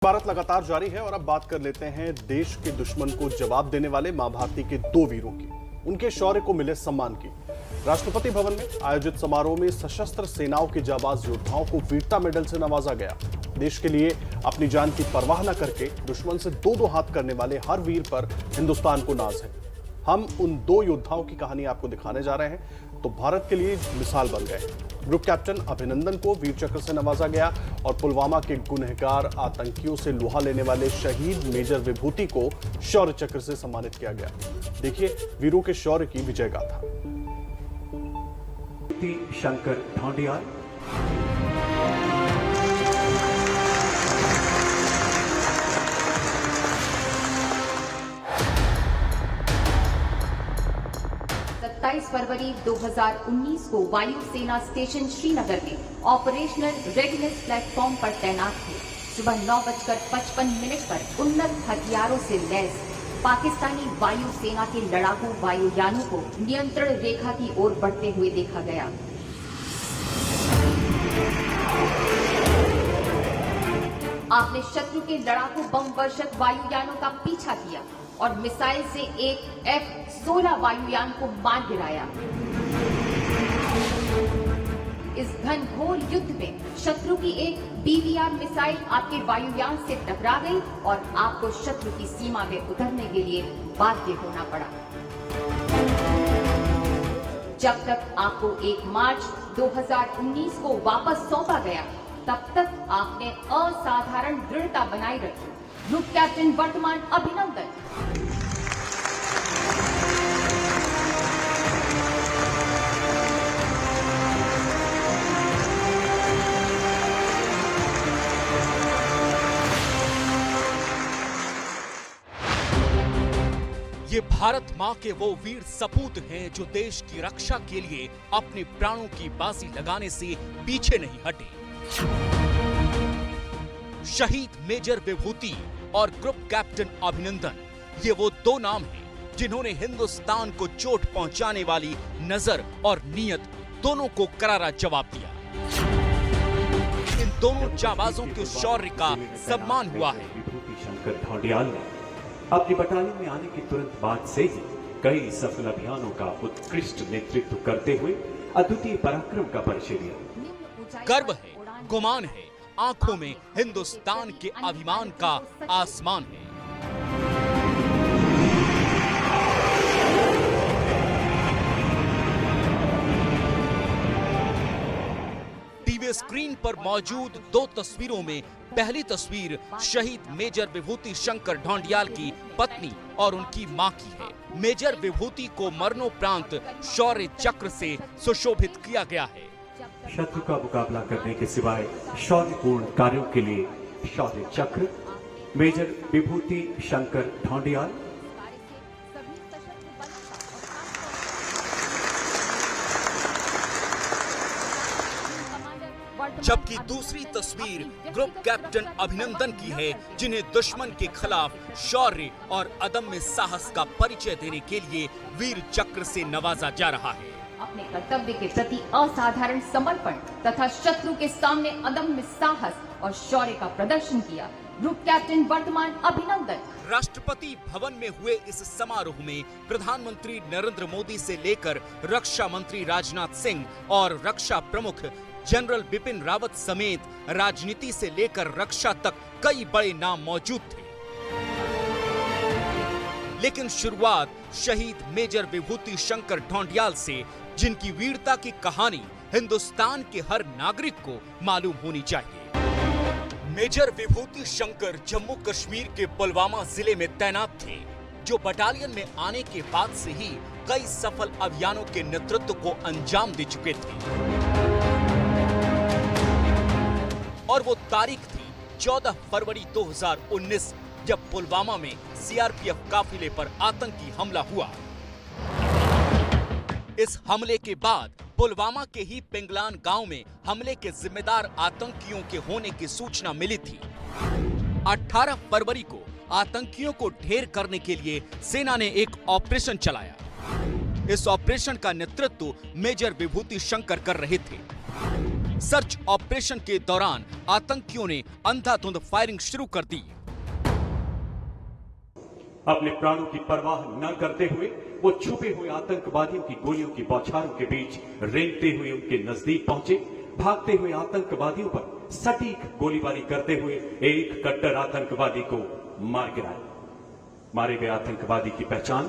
भारत लगातार जारी है और अब बात कर लेते हैं देश के दुश्मन को जवाब देने वाले मां भारती के दो वीरों की, उनके शौर्य को मिले सम्मान की। राष्ट्रपति भवन में आयोजित समारोह में सशस्त्र सेनाओं के जाबाज योद्धाओं को वीरता मेडल से नवाजा गया। देश के लिए अपनी जान की परवाह न करके दुश्मन से दो हाथ करने वाले हर वीर पर हिंदुस्तान को नाज है। हम उन दो योद्धाओं की कहानी आपको दिखाने जा रहे हैं, तो भारत के लिए मिसाल बन गए। ग्रुप कैप्टन अभिनंदन को वीर चक्र से नवाजा गया और पुलवामा के गुनहगार आतंकियों से लोहा लेने वाले शहीद मेजर विभूति को शौर्य चक्र से सम्मानित किया गया। देखिए वीरों के शौर्य की विजय गाथा। शंकर ढोंडियाल, 27 फरवरी 2019 को वायुसेना स्टेशन श्रीनगर में ऑपरेशनल रेडीनेस प्लेटफॉर्म पर तैनात थे। सुबह 9:55 पर उन्नत हथियारों से लैस पाकिस्तानी वायुसेना के लड़ाकू वायुयानों को नियंत्रण रेखा की ओर बढ़ते हुए देखा गया। आपने शत्रु के लड़ाकू बम वर्षक वायुयानों का पीछा किया और मिसाइल से एक F-16 वायुयान को मार गिराया। इस घनघोर युद्ध में शत्रु की एक BVR मिसाइल आपके वायुयान से टकरा गई और आपको शत्रु की सीमा में उतरने के लिए बाध्य होना पड़ा। जब तक आपको 1 मार्च 2019 को वापस सौंपा गया, तब तक आपने असाधारण दृढ़ता बनाए रखी। ग्रुप कैप्टन वर्तमान अभिनंदन। ये भारत माँ के वो वीर सपूत हैं जो देश की रक्षा के लिए अपने प्राणों की बाजी लगाने से पीछे नहीं हटे। शहीद मेजर विभूति और ग्रुप कैप्टन अभिनंदन, ये वो दो नाम हैं जिन्होंने हिंदुस्तान को चोट पहुंचाने वाली नजर और नीयत दोनों को करारा जवाब दिया। इन दोनों जाबाजों के शौर्य का सम्मान हुआ है। विभूति शंकर ढोंडियाल ने अपनी बटालियन में आने के तुरंत बाद से ही कई सफल अभियानों का उत्कृष्ट नेतृत्व करते हुए अद्वितीय पराक्रम का परिचय दिया। गर्व है, गुमान है, आंखों में हिंदुस्तान के अभिमान का आसमान है। टीवी स्क्रीन पर मौजूद दो तस्वीरों में पहली तस्वीर शहीद मेजर विभूति शंकर ढोंडियाल की पत्नी और उनकी मां की है। मेजर विभूति को मरणोपरांत शौर्य चक्र से सुशोभित किया गया है। शत्रु का मुकाबला करने के सिवाय शौर्यपूर्ण कार्यों के लिए शौर्य चक्र मेजर विभूति शंकर ढोंडियाल। जबकि दूसरी तस्वीर ग्रुप कैप्टन अभिनंदन की है, जिन्हें दुश्मन के खिलाफ शौर्य और अदम्य साहस का परिचय देने के लिए वीर चक्र से नवाजा जा रहा है। अपने कर्तव्य के प्रति असाधारण समर्पण तथा शत्रु के सामने अदम्य साहस और शौर्य का प्रदर्शन किया। ग्रुप कैप्टन वर्तमान अभिनंदन। राष्ट्रपति भवन में हुए इस समारोह में प्रधानमंत्री नरेंद्र मोदी से लेकर रक्षा मंत्री राजनाथ सिंह और रक्षा प्रमुख जनरल बिपिन रावत समेत राजनीति से लेकर रक्षा तक कई बड़े नाम मौजूद थे। लेकिन शुरुआत शहीद मेजर विभूति शंकर ढोंडियाल से, जिनकी वीरता की कहानी हिंदुस्तान के हर नागरिक को मालूम होनी चाहिए। मेजर विभूति शंकर जम्मू कश्मीर के पुलवामा जिले में तैनात थे, जो बटालियन में आने के बाद से ही कई सफल अभियानों के नेतृत्व को अंजाम दे चुके थे। और वो तारीख थी 14 फरवरी 2019, जब पुलवामा में सीआरपीएफ काफिले पर आतंकी हमला हुआ। इस हमले के बाद पुलवामा के ही पिंगलान गांव में हमले के जिम्मेदार आतंकियों के होने की सूचना मिली थी। 18 फरवरी को आतंकियों को ढेर करने के लिए सेना ने एक ऑपरेशन चलाया। इस ऑपरेशन का नेतृत्व मेजर विभूति शंकर कर रहे थे। सर्च ऑपरेशन के दौरान आतंकियों ने अंधाधुंध फायरिंग शुरू कर दी। अपने प्राणों की परवाह न करते हुए वो छुपे हुए आतंकवादियों की गोलियों की बौछारों के बीच रेंगते हुए उनके नजदीक पहुंचे। भागते हुए आतंकवादियों पर सटीक गोलीबारी करते हुए एक कट्टर आतंकवादी को मार गिराया। मारे गए आतंकवादी की पहचान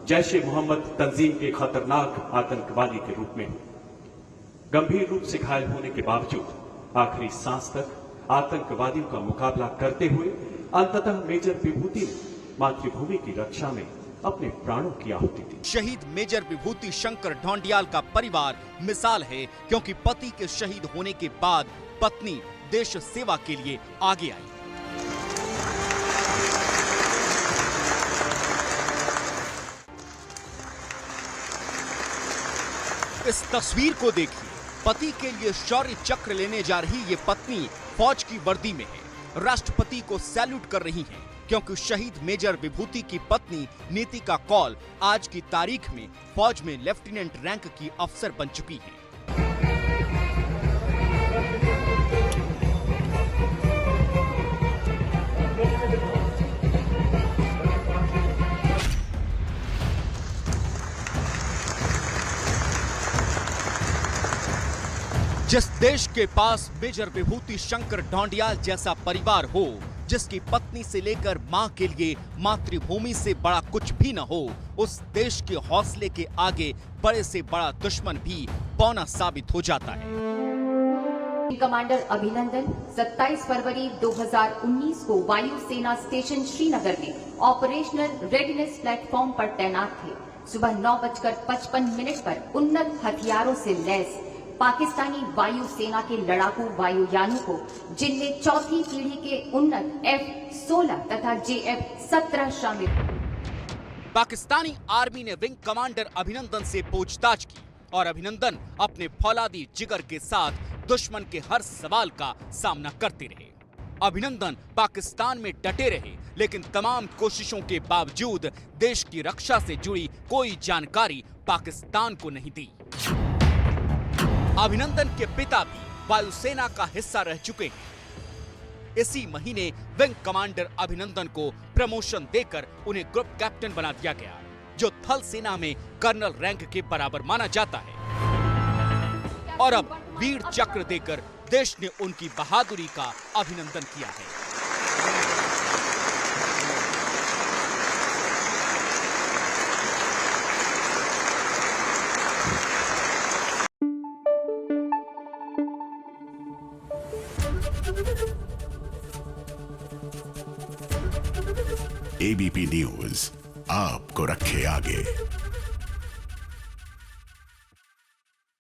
जैश-ए-मोहम्मद तंजीम के खतरनाक आतंकवादी के रूप में हुई। गंभीर रूप से घायल होने के बावजूद आखिरी सांस तक आतंकवादियों का मुकाबला करते हुए अंततः मेजर विभूति ने मातृभूमि की रक्षा में अपने प्राणों की आहुति दी। शहीद मेजर विभूति शंकर ढोंडियाल का परिवार मिसाल है, क्योंकि पति के शहीद होने के बाद पत्नी देश सेवा के लिए आगे आई। इस तस्वीर को देखिए, पति के लिए शौर्य चक्र लेने जा रही ये पत्नी फौज की वर्दी में है, राष्ट्रपति को सैल्यूट कर रही हैं, क्योंकि शहीद मेजर विभूति की पत्नी नीतिका कौल आज की तारीख में फौज में लेफ्टिनेंट रैंक की अफसर बन चुकी हैं। जिस देश के पास मेजर विभूति शंकर ढोंडियाल जैसा परिवार हो, जिसकी पत्नी से लेकर मां के लिए मातृभूमि से बड़ा कुछ भी न हो, उस देश के हौसले के आगे बड़े से बड़ा दुश्मन भी पौना साबित हो जाता है। कमांडर अभिनंदन 27 फरवरी 2019 को वायुसेना स्टेशन श्रीनगर में ऑपरेशनल रेडीनेस प्लेटफॉर्म पर तैनात थे। सुबह 9:55 पर उन्नत हथियारों से लैस पाकिस्तानी वायुसेना के लड़ाकू वायुयानों को, जिनमें चौथी पीढ़ी के उन्नत F-16 तथा JF-17 शामिल। पाकिस्तानी आर्मी ने विंग कमांडर अभिनंदन से पूछताछ की और अभिनंदन अपने फौलादी जिगर के साथ दुश्मन के हर सवाल का सामना करते रहे। अभिनंदन पाकिस्तान में डटे रहे, लेकिन तमाम कोशिशों के बावजूद देश की रक्षा से जुड़ी कोई जानकारी पाकिस्तान को नहीं दी। अभिनंदन के पिता भी वायुसेना का हिस्सा रह चुके हैं। इसी महीने विंग कमांडर अभिनंदन को प्रमोशन देकर उन्हें ग्रुप कैप्टन बना दिया गया, जो थल सेना में कर्नल रैंक के बराबर माना जाता है। और अब वीर चक्र देकर देश ने उनकी बहादुरी का अभिनंदन किया है। एबीपी न्यूज आपको रखे आगे।